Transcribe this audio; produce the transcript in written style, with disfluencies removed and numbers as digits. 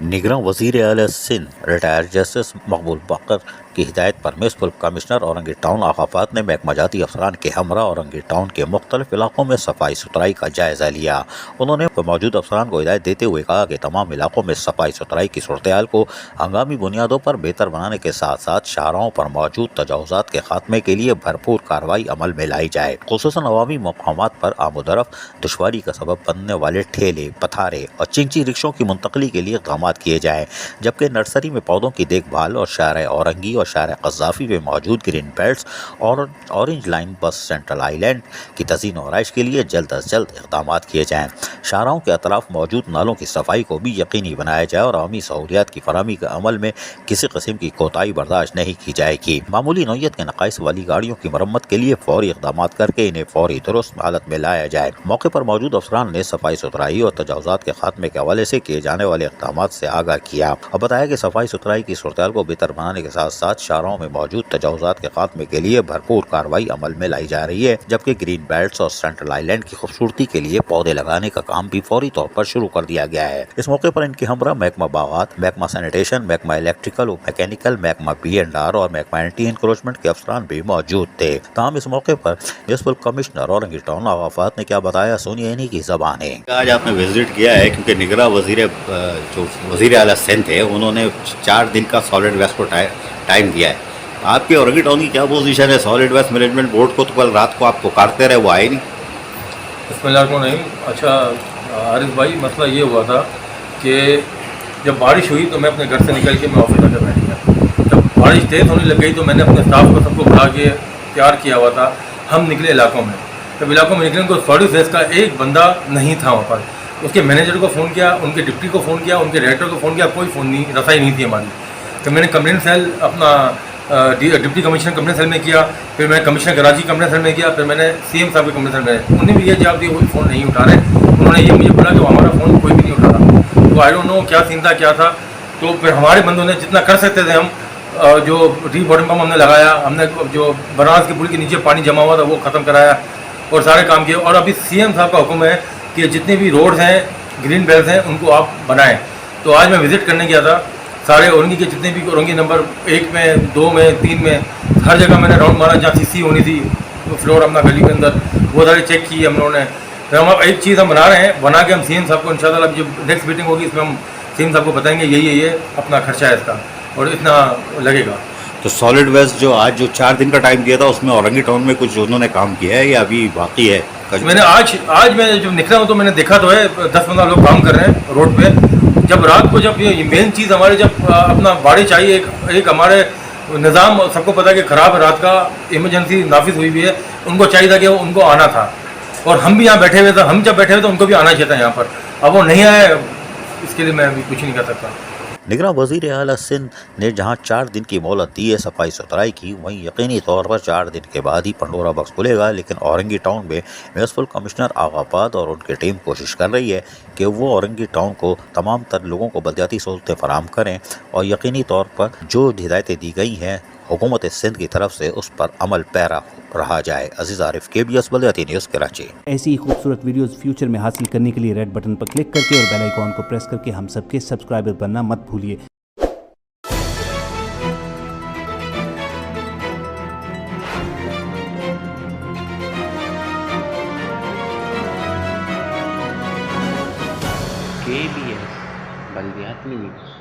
निगरान वज़ीर आला सिंध रिटायर्ड जस्टिस मकबूल बकर की हिदायत पर म्युनिसिपल कमिश्नर औरंगी टाउन आगाफात ने महकमाजाती अफसरान के हमरा औरंगी टाउन के मुख्तलिफ इलाकों में सफाई सुथराई का जायजा लिया। उन्होंने मौजूद अफसरान को हिदायत देते हुए कहा कि तमाम इलाकों में सफाई सुथराई की सूरत हाल को हंगामी बुनियादों पर बेहतर बनाने के साथ साथ शाहराहों पर मौजूद तजावुज़ात के खात्मे के लिए भरपूर कार्रवाई अमल में लाई जाए। खुसूसन अवामी मकामात पर आमोदरफ दुश्वारी का सबब बनने वाले ठेले, पथारे और चिंची रिक्शों की मुंतकली के लिए इक़दाम किए जाएँ, जबकि नर्सरी में पौधों की देखभाल और शाहर औरंगी और शाहर क़ज़्ज़ाफ़ी में मौजूद ग्रीन बेल्ट्स और ऑरेंज लाइन बस सेंट्रल आइलैंड की तज़ीन और आइश के लिए जल्द अज जल्द इक़दाम किए जाएँ। शाहराहों के अतराफ मौजूद नालों की सफाई को भी यकीनी बनाया जाए और अवामी सहूलियात की फराहमी के अमल में किसी किस्म की कोताही बर्दाश्त नहीं की जाएगी। मामूली नौयत के नक़ाइस वाली गाड़ियों की मरम्मत के लिए फौरी इक़दाम करके इन्हें फौरी दुरुस्त हालत में लाया जाए। मौके पर मौजूद अफसरान ने सफाई सुथराई और तजावुज़ात के खात्मे के हवाले से किए जाने वाले इक़दाम से आगाह किया और बताया कि सफाई सुथराई की सूरत हाल को बेहतर बनाने के साथ साथ शाहरों में मौजूद तजावुज़ात के खात्मे के लिए भरपूर कार्रवाई अमल में लाई जा रही है, जबकि ग्रीन बेल्ट्स और सेंट्रल आइलैंड की खूबसूरती के लिए पौधे लगाने का काम भी फौरी तौर पर शुरू कर दिया गया है। इस मौके पर इनके हमरा महकमा बागात, महकमा सैनिटेशन, महकमा इलेक्ट्रिकल और मैकेनिकल, महकमा B&R और महकमा एंटी इंक्रोचमेंट के अफसरान भी मौजूद थे। तमाम इस मौके पर म्युनिसिपल कमिश्नर औरंगी टाउन आगाफात ने क्या बताया, सुनिए इन्हीं की ज़बानी। आज आपने विजिट किया है क्योंकि निगरान वज़ीर आला सिंध थे, उन्होंने 4 दिन का सॉलिड वेस्ट को टाइम दिया है। आपके औरंगी टाउन की क्या पोजीशन है? सॉलिड वेस्ट मैनेजमेंट बोर्ड को तो कल रात को आप पुकारते रहे, वो आए नहीं। बिस्मिल्लाह को नहीं। अच्छा आरिफ भाई, मसला ये हुआ था कि जब बारिश हुई तो मैं अपने घर से निकल के मैं ऑफिस आकर बैठ गया। जब बारिश तेज़ होने लग गई तो मैंने अपने स्टाफ को सबको बुला के तैयार किया हुआ था। हम निकले इलाकों में, जब इलाकों में निकले तो सॉलिड वेस्ट का एक बंदा नहीं था वहाँ पर। उसके मैनेजर को फ़ोन किया, उनके डिप्टी को फ़ोन किया, उनके डायरेक्टर को फ़ोन किया, कोई फ़ोन नहीं, रसाई नहीं थी हमारी। तो मैंने कंप्लेंट सेल अपना डिप्टी कमिश्नर कंप्लेंट सेल में किया, फिर मैं कमिश्नर कराची कंप्लेंट सेल में किया, फिर मैंने CM साहब के कंप्लेंट सेल में, उन्होंने भी ये जवाब दिया वो फ़ोन नहीं उठा रहे। उन्होंने ये मुझे बोला कि हमारा फ़ोन कोई भी नहीं उठा रहा। तो आई डोंट नो क्या सीन था क्या था। तो फिर हमारे बंदों ने जितना कर सकते थे हम, जो टी बॉटम पम्प हमने लगाया, हमने जो बनारस के पुल के नीचे पानी जमा हुआ था वो ख़त्म कराया और सारे काम किए। और अभी CM साहब का हुक्म है कि जितने भी रोड्स हैं, ग्रीन बेल्ट हैं, उनको आप बनाएं। तो आज मैं विज़िट करने गया था, सारे औरंगी के जितने भी औरंगी नंबर 1 में, 2 में, 3 में, हर जगह मैंने राउंड मारा जहाँ CC होनी थी, फ्लोर अपना गली के अंदर, वो सारी चेक की हम लोगों ने। फिर हम एक चीज़ हम बना रहे हैं, बना के हम CM साहब को इंशाल्लाह जब नेक्स्ट मीटिंग होगी इसमें हम CM साहब को बताएंगे ये अपना खर्चा है इसका और इतना लगेगा। तो सॉलिड वेस्ट जो आज जो 4 दिन का टाइम दिया था उसमें औरंगी टाउन में कुछ उन्होंने काम किया है या अभी बाकी है? मैंने आज मैं जब निकला हूँ तो मैंने देखा तो है 10-15 लोग काम कर रहे हैं रोड पे। जब रात को जब ये मेन चीज़ हमारे जब अपना बारिश आई, एक हमारे निज़ाम सबको पता है कि ख़राब है, रात का इमरजेंसी नाफिज हुई हुई है, उनको चाहिए था कि उनको आना था और हम भी यहाँ बैठे हुए थे। हम जब बैठे हुए तो उनको भी आना चाहिए था यहाँ पर, अब वो नहीं आए, इसके लिए मैं अभी कुछ नहीं कर सकता। निगरान वज़ीर आला सिंध ने जहां 4 दिन की मोहलत दी है सफाई सुथराई की, वहीं यकीनी तौर पर 4 दिन के बाद ही पंडोरा बॉक्स खुलेगा। लेकिन औरंगी टाउन में म्युनिसिपल कमिश्नर आगापाद और उनकी टीम कोशिश कर रही है कि वो औरंगी टाउन को तमाम तर लोगों को बलदियाती सहूलतें फराहम करें और यकीनी तौर पर जो हिदायतें दी गई हैं हुकूमत सिंध की तरफ से उस पर अमल पैरा रहा जाए। अजीज़ आरिफ, KBS बलदियाती न्यूज़, कराची। ऐसी ही खूबसूरत वीडियोस फ्यूचर में हासिल करने के लिए रेड बटन पर क्लिक करके और बेल आइकॉन को प्रेस करके हम सबके सब्सक्राइबर बनना मत भूलिए। KBS बलदियाती न्यूज़।